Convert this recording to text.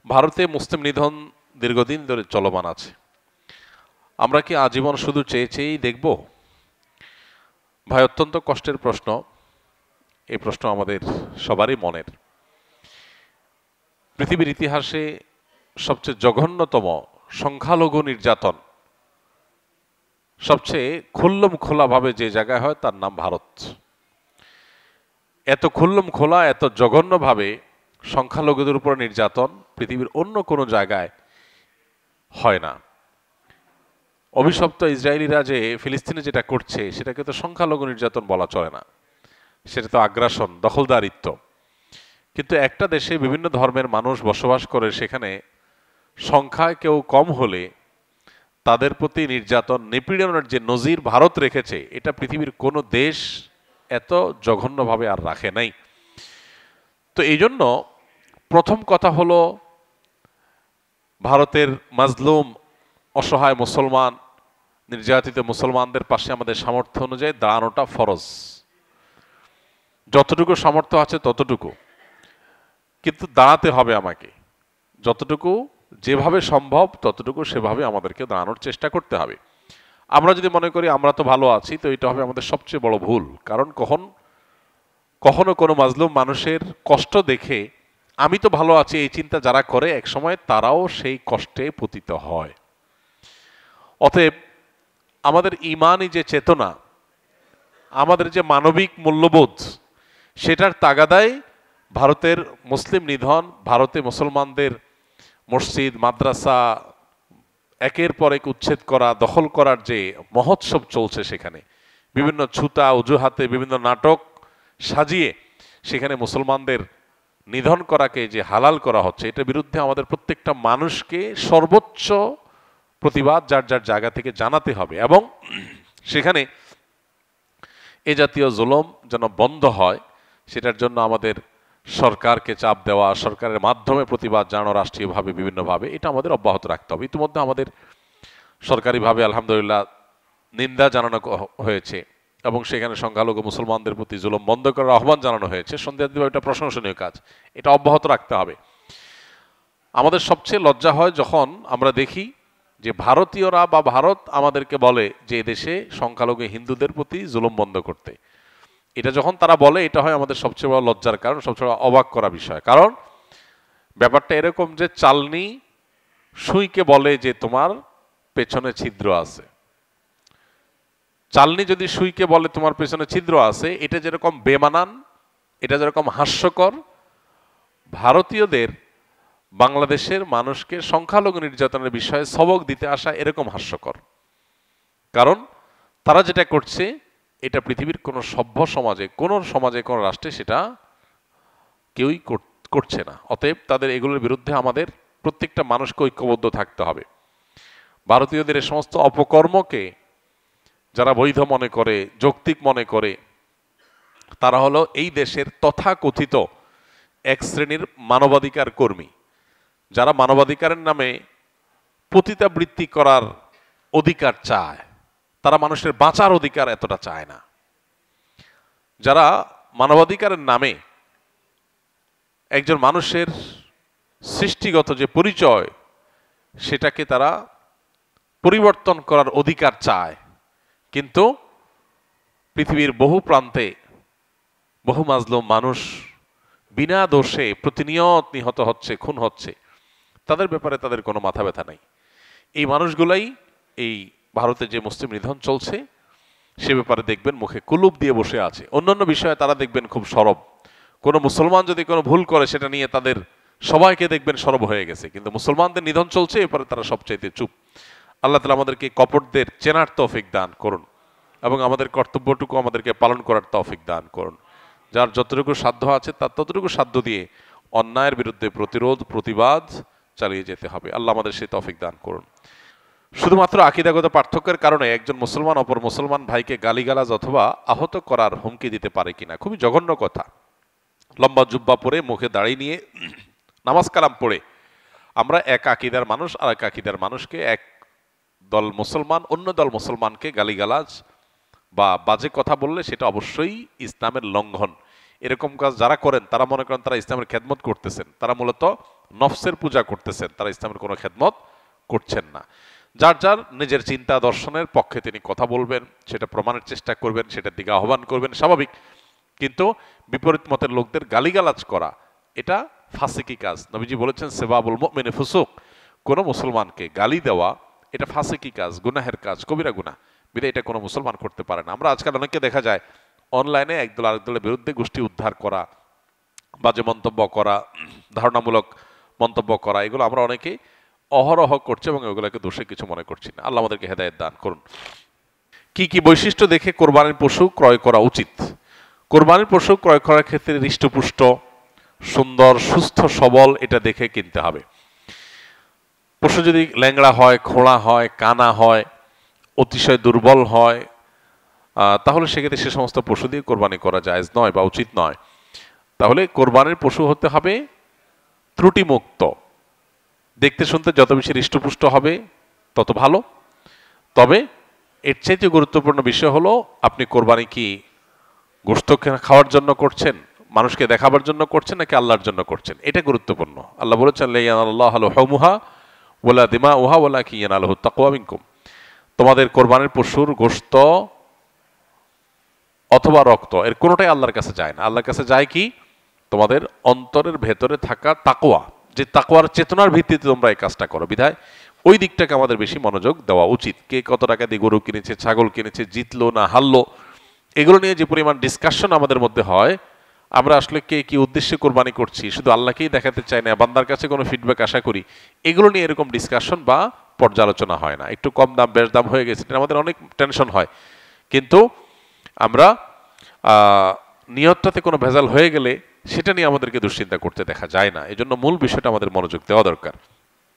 ভারতে মুসলিম নিধন দীর্ঘদিন ধরে চলমান আছে। আমরা কি আজীবন শুধু চেয়ে চেয়েই দেখব? ভাই, অত্যন্ত কষ্টের প্রশ্ন। এই প্রশ্ন আমাদের সবারই মনের। পৃথিবীর ইতিহাসে সবচেয়ে জঘন্যতম সংখ্যালঘু নির্যাতন সবচেয়ে খুল্লম খোলাভাবে যে জায়গায় হয় তার নাম ভারত। এত খুল্লম খোলা, এত জঘন্যভাবে সংখ্যালঘুদের উপর নির্যাতন পৃথিবীর অন্য কোনো জায়গায় হয় না। অভিশপ্ত ইসরায়েলিরা যে ফিলিস্তিনে যেটা করছে সেটাকে তো সংখ্যালঘু নির্যাতন বলা চলে না, সেটা তো আগ্রাসন, দখলদারিত্ব। কিন্তু একটা দেশে বিভিন্ন ধর্মের মানুষ বসবাস করে, সেখানে সংখ্যায় কেউ কম হলে তাদের প্রতি নির্যাতন, নিপীড়নের যে নজির ভারত রেখেছে, এটা পৃথিবীর কোনো দেশ এত জঘন্যভাবে আর রাখে নাই। তো এই জন্য প্রথম কথা হলো, ভারতের মাজলুম অসহায় মুসলমান, নির্যাতিত মুসলমানদের পাশে আমাদের সামর্থ্য অনুযায়ী দাঁড়ানোটা ফরজ। যতটুকু সামর্থ্য আছে ততটুকু, কিন্তু দাঁড়াতে হবে আমাকে। যতটুকু যেভাবে সম্ভব ততটুকু সেভাবে আমাদেরকে দাঁড়ানোর চেষ্টা করতে হবে। আমরা যদি মনে করি আমরা তো ভালো আছি, তো এটা হবে আমাদের সবচেয়ে বড় ভুল। কারণ কখনো কোনো মাজলুম মানুষের কষ্ট দেখে আমি তো ভালো আছি এই চিন্তা যারা করে, একসময় তারাও সেই কষ্টে পতিত হয়। অতএব আমাদের ইমানি যে চেতনা, আমাদের যে মানবিক মূল্যবোধ, সেটার তাগাদায় ভারতের মুসলিম নিধন, ভারতে মুসলমানদের মসজিদ, মাদ্রাসা একের পর এক উচ্ছেদ করা, দখল করার যে মহোৎসব চলছে, সেখানে বিভিন্ন ছুতা অজুহাতে বিভিন্ন নাটক সাজিয়ে সেখানে মুসলমানদের নিধন করাকে যে হালাল করা হচ্ছে, এটার বিরুদ্ধে আমাদের প্রত্যেকটা মানুষকে সর্বোচ্চ প্রতিবাদ যার যার জায়গা থেকে জানাতে হবে। এবং সেখানে এ জাতীয় জুলুম যেন বন্ধ হয়, সেটার জন্য আমাদের সরকারকে চাপ দেওয়া, সরকারের মাধ্যমে প্রতিবাদ জানানো, রাষ্ট্রীয়ভাবে বিভিন্নভাবে, এটা আমাদের অব্যাহত রাখতে হবে। ইতিমধ্যে আমাদের সরকারিভাবে আলহামদুলিল্লাহ নিন্দা জানানো হয়েছে এবং সেখানে সংখ্যালঘু মুসলমানদের প্রতি জুলুম বন্ধ করার আহ্বান জানানো হয়েছে। সন্দেহাতীতভাবে এটা প্রশংসনীয় কাজ, এটা অব্যাহত রাখতে হবে। আমাদের সবচেয়ে লজ্জা হয় যখন আমরা দেখি যে ভারতীয়রা বা ভারত আমাদেরকে বলে যে এদেশে সংখ্যালঘু হিন্দুদের প্রতি জুলুম বন্ধ করতে। এটা যখন তারা বলে, এটা হয় আমাদের সবচেয়ে বড় লজ্জার কারণ, সবচেয়ে অবাক করা বিষয়। কারণ ব্যাপারটা এরকম যে চালনি সুইকে বলে যে তোমার পেছনে ছিদ্র আছে। চালনি যদি সুইকে বলে তোমার পেছনে ছিদ্র আছে, এটা যেরকম বেমানান, এটা যেরকম হাস্যকর, ভারতীয়দের বাংলাদেশের মানুষকে সংখ্যালঘু নির্যাতনের বিষয়ে সবক দিতে আসা এরকম হাস্যকর। কারণ তারা যেটা করছে, এটা পৃথিবীর কোনো সভ্য সমাজে, কোনো সমাজে, কোনো রাষ্ট্রে সেটা কেউই করছে না। অতএব তাদের এগুলোর বিরুদ্ধে আমাদের প্রত্যেকটা মানুষকে ঐক্যবদ্ধ থাকতে হবে। ভারতীয়দের এই সমস্ত অপকর্মকে যারা বৈধ মনে করে, যৌক্তিক মনে করে, তারা হলো এই দেশের তথাকথিত এক শ্রেণীর মানবাধিকার কর্মী, যারা মানবাধিকারের নামে পতিতাবৃত্তি করার অধিকার চায়। তারা মানুষের বাঁচার অধিকার এতটা চায় না। যারা মানবাধিকারের নামে একজন মানুষের সৃষ্টিগত যে পরিচয়, সেটাকে তারা পরিবর্তন করার অধিকার চায়। কিন্তু পৃথিবীর বহু প্রান্তে বহু মাজলুম মানুষ বিনা দোষে প্রতিনিয়ত নিহত হচ্ছে, খুন হচ্ছে, তাদের ব্যাপারে তাদের কোনো মাথা ব্যথা নাই। এই মানুষগুলাই এই ভারতে যে মুসলিম নিধন চলছে সে ব্যাপারে দেখবেন মুখে কুলুপ দিয়ে বসে আছে। অন্যান্য বিষয়ে তারা দেখবেন খুব সরব। কোনো মুসলমান যদি কোনো ভুল করে, সেটা নিয়ে তাদের সবাইকে দেখবেন সরব হয়ে গেছে। কিন্তু মুসলমানদের নিধন চলছে, এরপরে তারা সবচাইতে চুপ। আল্লাহ তাআলা আমাদেরকে কপটদের চেনার তৌফিক দান করুন এবং আমাদের কর্তব্যটুকু আমাদেরকে পালন করার তৌফিক দান করুন। যার যতটুকু সাধ্য আছে তার ততটুকু সাধ্য দিয়ে অন্যায়ের বিরুদ্ধে প্রতিরোধ, প্রতিবাদ চালিয়ে যেতে হবে। আল্লাহ আমাদের সেই তৌফিক দান করুন। শুধুমাত্র আকীদাগত পার্থক্যের কারণে একজন মুসলমান অপর মুসলমান ভাইকে গালিগালাজ অথবা আহত করার হুমকি দিতে পারে কিনা, খুবই জঘন্য কথা। লম্বা জুব্বা পরে, মুখে দাড়ি নিয়ে, নামাজ কালাম পড়ে আমরা এক আকীদার মানুষ আর এক আকীদার মানুষকে, এক দল মুসলমান অন্য দল মুসলমানকে গালিগালাজ বা বাজে কথা বললে সেটা অবশ্যই ইসলামের লঙ্ঘন। এরকম কাজ যারা করেন তারা মনে করেন তারা ইসলামের খেদমত করতেছেন, তারা মূলত নফসের পূজা করতেছেন, তারা ইসলামের কোনো খেদমত করছেন না। যার যার নিজের চিন্তা দর্শনের পক্ষে তিনি কথা বলবেন, সেটা প্রমাণের চেষ্টা করবেন, সেটার দিকে আহ্বান করবেন, স্বাভাবিক। কিন্তু বিপরীত মতের লোকদের গালিগালাজ করা এটা ফাসিকি কাজ। নবীজি বলেছেন সেবাবুল মুমিনি ফুসুক, কোনো মুসলমানকে গালি দেওয়া এটা ফাসিকি কাজ, গুনাহের কাজ, কবিরা গুনাহ। বিধায় এটা কোনো মুসলমান করতে পারে না। আমরা আজকাল অনেককে দেখা যায় অনলাইনে একদল আরেকদলের বিরুদ্ধে গোষ্ঠী উদ্ধার করা, বাজে মন্তব্য করা, ধারণামূলক মন্তব্য করা, এগুলো আমরা অনেকেই অহরহ করছি এবং এগুলোকে দোষে কিছু মনে করছি না। আল্লাহ আমাদেরকে হেদায়েত দান করুন। কি কি বৈশিষ্ট্য দেখে কোরবানির পশু ক্রয় করা উচিত? কোরবানির পশু ক্রয় করার ক্ষেত্রে হৃষ্টপুষ্ট, সুন্দর, সুস্থ, সবল এটা দেখে কিনতে হবে। পশু যদি ল্যাংড়া হয়, খোঁড়া হয়, কানা হয়, অতিশয় দুর্বল হয়, তাহলে সেক্ষেত্রে সে সমস্ত পশু দিয়ে কোরবানি করা জায়েজ নয় বা উচিত নয়। তাহলে কোরবানির পশু হতে হবে ত্রুটিমুক্ত, দেখতে শুনতে যত বেশি হৃষ্টপুষ্ট হবে তত ভালো। তবে এর চাইতে গুরুত্বপূর্ণ বিষয় হলো আপনি কোরবানি কি গোশত খাওয়ার জন্য করছেন, মানুষকে দেখাবার জন্য করছেন, নাকি আল্লাহর জন্য করছেন, এটা গুরুত্বপূর্ণ। আল্লাহ বলেছেন লা ইয়ানালুল্লাহু লুহুমুহা ওয়ালা দিমাউহা ওয়ালাকিন ইয়ানালুহু তাকওয়া মিনকুম। তোমাদের কোরবানির পশুর গোশত অথবা রক্ত এর কোনোটাই আল্লাহর কাছে যায় না। আল্লাহর কাছে যায় কি? তোমাদের অন্তরের ভেতরে থাকা তাকওয়া, যে তাকওয়ার চেতনার ভিত্তিতে তোমরা এই কাজটা করো। বিধায় ওই দিকটাকে আমাদের বেশি মনোযোগ দেওয়া উচিত। কে কত টাকা দিয়ে গরু কিনেছে, ছাগল কিনেছে, জিতলো না হারলো, এগুলো নিয়ে যে পরিমাণ ডিসকাশন আমাদের মধ্যে হয়, আমরা আসলে কে কি উদ্দেশ্যে কোরবানি করছি শুধু আল্লাহকেই দেখাতে চাই না, বান্দার কাছে কোনো ফিডব্যাক আশা করি, এগুলো নিয়ে এরকম ডিসকাশন বা পর্যালোচনা হয় না। একটু কম দাম বেশ দাম হয়ে গেছে এটা আমাদের অনেক টেনশন হয়, কিন্তু আমরা নিয়তটাতে কোনো ভেজাল হয়ে গেলে সেটা নিয়ে আমাদেরকে দুশ্চিন্তা করতে দেখা যায় না। এজন্য মূল বিষয়টা আমাদের মনোযোগ দেওয়া দরকার।